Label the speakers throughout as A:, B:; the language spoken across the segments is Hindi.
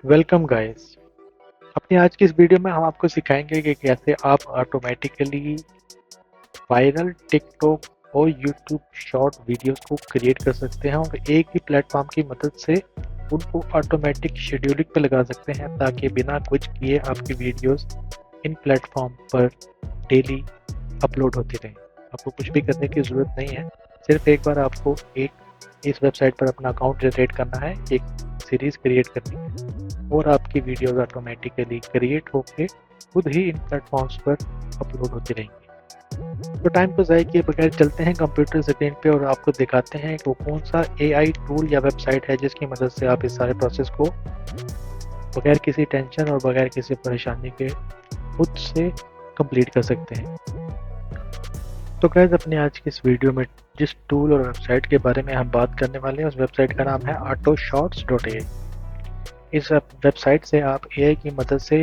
A: Welcome guys. अपनी आज की इस वीडियो में हम आपको सिखाएंगे कि कैसे आप ऑटोमेटिकली वायरल टिकटॉक और यूट्यूब शॉर्ट वीडियोस को क्रिएट कर सकते हैं और एक ही प्लेटफॉर्म की मदद से उनको ऑटोमेटिक शेड्यूलिंग पे लगा सकते हैं ताकि बिना कुछ किए आपकी वीडियोस इन प्लेटफॉर्म पर डेली अपलोड होती रहें। आपको कुछ भी करने की ज़रूरत नहीं है, सिर्फ एक बार आपको एक इस वेबसाइट पर अपना अकाउंट जनरेट करना है, एक सीरीज़ क्रिएट करनी है और आपकी वीडियोस ऑटोमेटिकली क्रिएट होके खुद ही इन प्लेटफॉर्म्स पर अपलोड होती रहेंगी। तो टाइम को ज़ाया किए बगैर चलते हैं कंप्यूटर स्क्रीन पे और आपको दिखाते हैं कि वो कौन सा एआई टूल या वेबसाइट है जिसकी मदद से आप इस सारे प्रोसेस को बगैर किसी टेंशन और बगैर किसी परेशानी के खुद से कंप्लीट कर सकते हैं। तो गाइस, अपने आज की इस वीडियो में जिस टूल और वेबसाइट के बारे में हम बात करने वाले हैं उस वेबसाइट का नाम है autoshots.ai। इस वेबसाइट से आप एआई की मदद से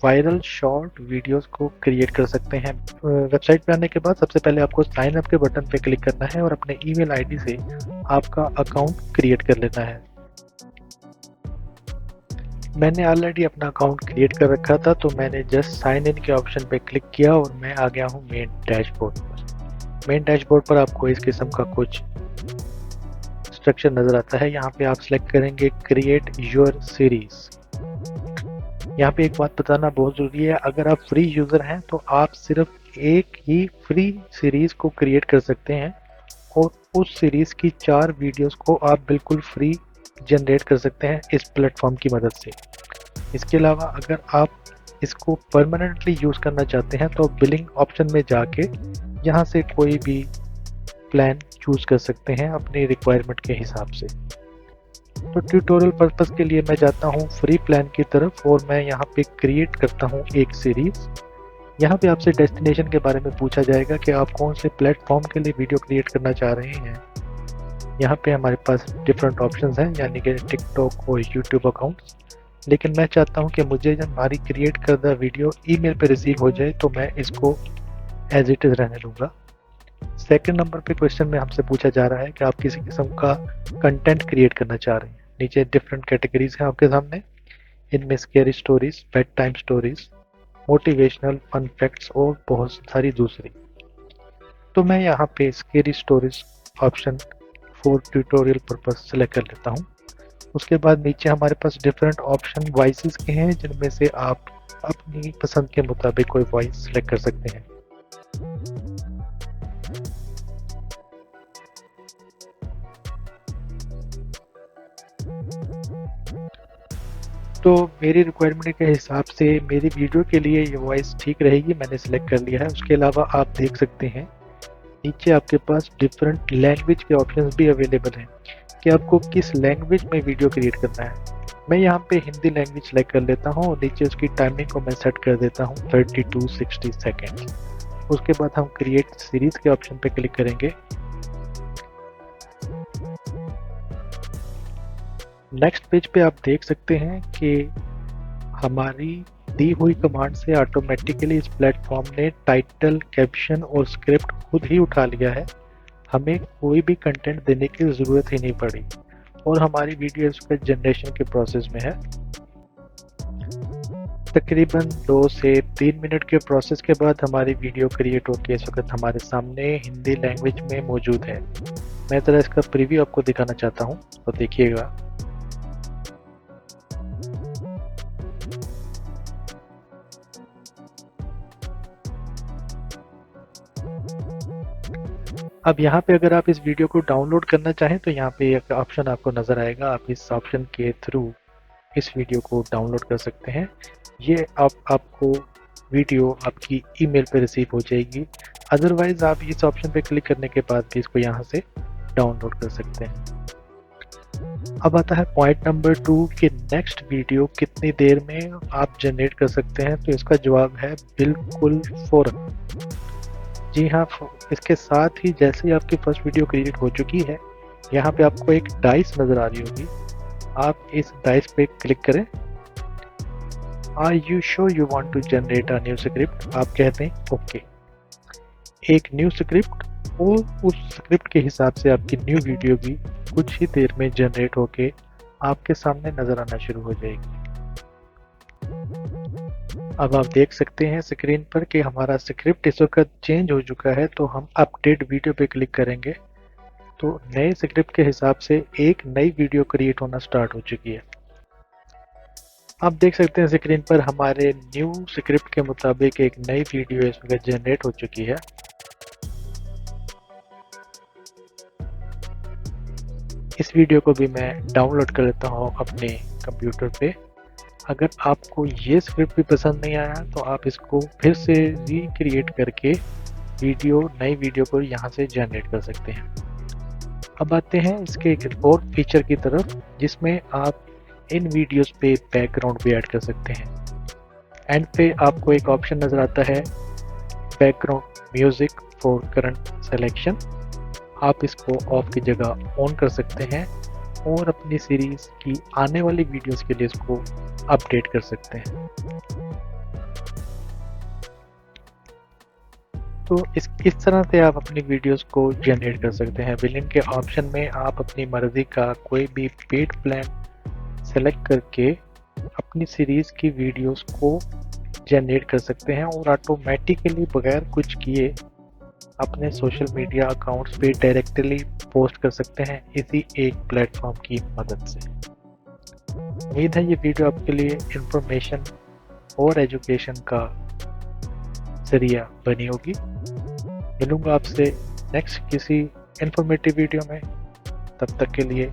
A: वायरल शॉर्ट वीडियोस को क्रिएट कर सकते हैं। वेबसाइट पे आने के बाद सबसे पहले आपको साइन अप के बटन पे क्लिक करना है और अपने ईमेल आईडी से आपका अकाउंट क्रिएट कर लेना है। मैंने ऑलरेडी अपना अकाउंट क्रिएट कर रखा था, तो मैंने जस्ट साइन इन के ऑप्शन पे क्लिक किया और मैं आ गया हूँ मेन डैशबोर्ड पर। मेन डैशबोर्ड पर आपको इस किस्म का कुछ स्ट्रक्चर नज़र आता है। यहाँ पे आप सिलेक्ट करेंगे क्रिएट योर सीरीज। यहाँ पे एक बात बताना बहुत ज़रूरी है, अगर आप फ्री यूज़र हैं तो आप सिर्फ एक ही फ्री सीरीज को क्रिएट कर सकते हैं और उस सीरीज की 4 वीडियोस को आप बिल्कुल फ्री जनरेट कर सकते हैं इस प्लेटफॉर्म की मदद से। इसके अलावा अगर आप इसको परमानेंटली यूज़ करना चाहते हैं तो बिलिंग ऑप्शन में जाके यहाँ से कोई भी प्लान चूज़ कर सकते हैं अपनी रिक्वायरमेंट के हिसाब से। तो ट्यूटोरियल पर्पस के लिए मैं जाता हूँ फ्री प्लान की तरफ और मैं यहाँ पे क्रिएट करता हूँ एक सीरीज। यहाँ पे आपसे डेस्टिनेशन के बारे में पूछा जाएगा कि आप कौन से प्लेटफॉर्म के लिए वीडियो क्रिएट करना चाह रहे हैं। यहाँ पे हमारे पास डिफरेंट ऑप्शंस हैं, यानी कि टिकटॉक और यूट्यूब अकाउंट्स, लेकिन मैं चाहता हूँ कि मुझे जब हमारी क्रिएट करदा वीडियो ईमेल पे रिसीव हो जाए तो मैं इसको एज इट इज़ रहने दूँगा। सेकंड नंबर पे क्वेश्चन में हमसे पूछा जा रहा है कि आप किसी किस्म का कंटेंट क्रिएट करना चाह रहे हैं। नीचे डिफरेंट कैटेगरीज हैं आपके सामने, इनमें scary stories, bedtime stories, motivational, fun facts और बहुत सारी दूसरी। तो मैं यहाँ पे scary stories option for tutorial purpose select कर लेता हूँ। उसके बाद नीचे हमारे पास डिफरेंट ऑप्शन वॉइसेस के हैं जिनमें से आप अपनी पसंद के मुताबिक कोई वॉइस सेलेक्ट कर सकते हैं। तो मेरी रिक्वायरमेंट के हिसाब से मेरी वीडियो के लिए ये वॉइस ठीक रहेगी, मैंने सेलेक्ट कर लिया है। उसके अलावा आप देख सकते हैं नीचे आपके पास डिफरेंट लैंग्वेज के ऑप्शंस भी अवेलेबल हैं कि आपको किस लैंग्वेज में वीडियो क्रिएट करना है। मैं यहाँ पे हिंदी लैंग्वेज सेलेक्ट कर लेता हूँ और नीचे उसकी टाइमिंग को मैं सेट कर देता हूँ 30 to 60 सेकेंड। उसके बाद हम क्रिएट सीरीज के ऑप्शन पे क्लिक करेंगे। नेक्स्ट पेज पे आप देख सकते हैं कि हमारी दी हुई कमांड से ऑटोमेटिकली इस प्लेटफॉर्म ने टाइटल, कैप्शन और स्क्रिप्ट खुद ही उठा लिया है। हमें कोई भी कंटेंट देने की ज़रूरत ही नहीं पड़ी और हमारी वीडियो इसके जनरेशन के प्रोसेस में है। तकरीबन 2 से 3 मिनट के प्रोसेस के बाद हमारी वीडियो क्रिएट होकर इस वक्त हमारे सामने हिंदी लैंग्वेज में मौजूद है। मैं ज़रा इसका प्रीव्यू आपको दिखाना चाहता हूँ, तो देखिएगा। अब यहाँ पे अगर आप इस वीडियो को डाउनलोड करना चाहें तो यहाँ पे एक ऑप्शन आपको नज़र आएगा, आप इस ऑप्शन के थ्रू इस वीडियो को डाउनलोड कर सकते हैं। ये आपको वीडियो आपकी ईमेल पे रिसीव हो जाएगी। अदरवाइज़ आप इस ऑप्शन पे क्लिक करने के बाद भी इसको यहाँ से डाउनलोड कर सकते हैं। अब आता है पॉइंट नंबर 2 कि नेक्स्ट वीडियो कितनी देर में आप जनरेट कर सकते हैं। तो इसका जवाब है बिल्कुल फ़ौरन। जी हाँ, इसके साथ ही जैसे ही आपकी फर्स्ट वीडियो क्रिएट हो चुकी है, यहाँ पे आपको एक डाइस नज़र आ रही होगी। आप इस डाइस पे क्लिक करें। Are you sure you want to generate a new script, आप कहते हैं ओके। एक न्यू स्क्रिप्ट और उस स्क्रिप्ट के हिसाब से आपकी न्यू वीडियो भी कुछ ही देर में जनरेट होके आपके सामने नजर आना शुरू हो जाएगी। अब आप देख सकते हैं स्क्रीन पर कि हमारा स्क्रिप्ट इस वक्त चेंज हो चुका है। तो हम अपडेट वीडियो पे क्लिक करेंगे तो नए स्क्रिप्ट के हिसाब से एक नई वीडियो क्रिएट होना स्टार्ट हो चुकी है। आप देख सकते हैं स्क्रीन पर हमारे न्यू स्क्रिप्ट के मुताबिक एक नई वीडियो इस वक्त जनरेट हो चुकी है। इस वीडियो को भी मैं डाउनलोड कर लेता हूँ अपने कंप्यूटर पे। अगर आपको ये स्क्रिप्ट भी पसंद नहीं आया तो आप इसको फिर से रिक्रिएट करके नई वीडियो को यहाँ से जनरेट कर सकते हैं। अब आते हैं इसके एक और फीचर की तरफ जिसमें आप इन वीडियोस पे बैकग्राउंड भी ऐड कर सकते हैं। एंड पे आपको एक ऑप्शन नजर आता है background music for current selection. आप इसको ऑफ की जगह ऑन कर सकते हैं और अपनी सीरीज की आने वाली वीडियोस के लिए इसको अपडेट कर सकते हैं। तो इस तरह से आप अपनी वीडियोस को जनरेट कर सकते हैं। विलेन के ऑप्शन में आप अपनी मर्जी का कोई भी पेड प्लान सेलेक्ट करके अपनी सीरीज की वीडियोस को जनरेट कर सकते हैं और ऑटोमेटिकली बगैर कुछ किए अपने सोशल मीडिया अकाउंट्स पे डायरेक्टली पोस्ट कर सकते हैं इसी एक प्लेटफॉर्म की मदद से। उम्मीद है ये वीडियो आपके लिए इंफॉर्मेशन और एजुकेशन का जरिया बनी होगी। मिलूंगा आपसे नेक्स्ट किसी इंफॉर्मेटिव वीडियो में। तब तक के लिए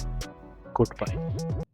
A: गुड बाय।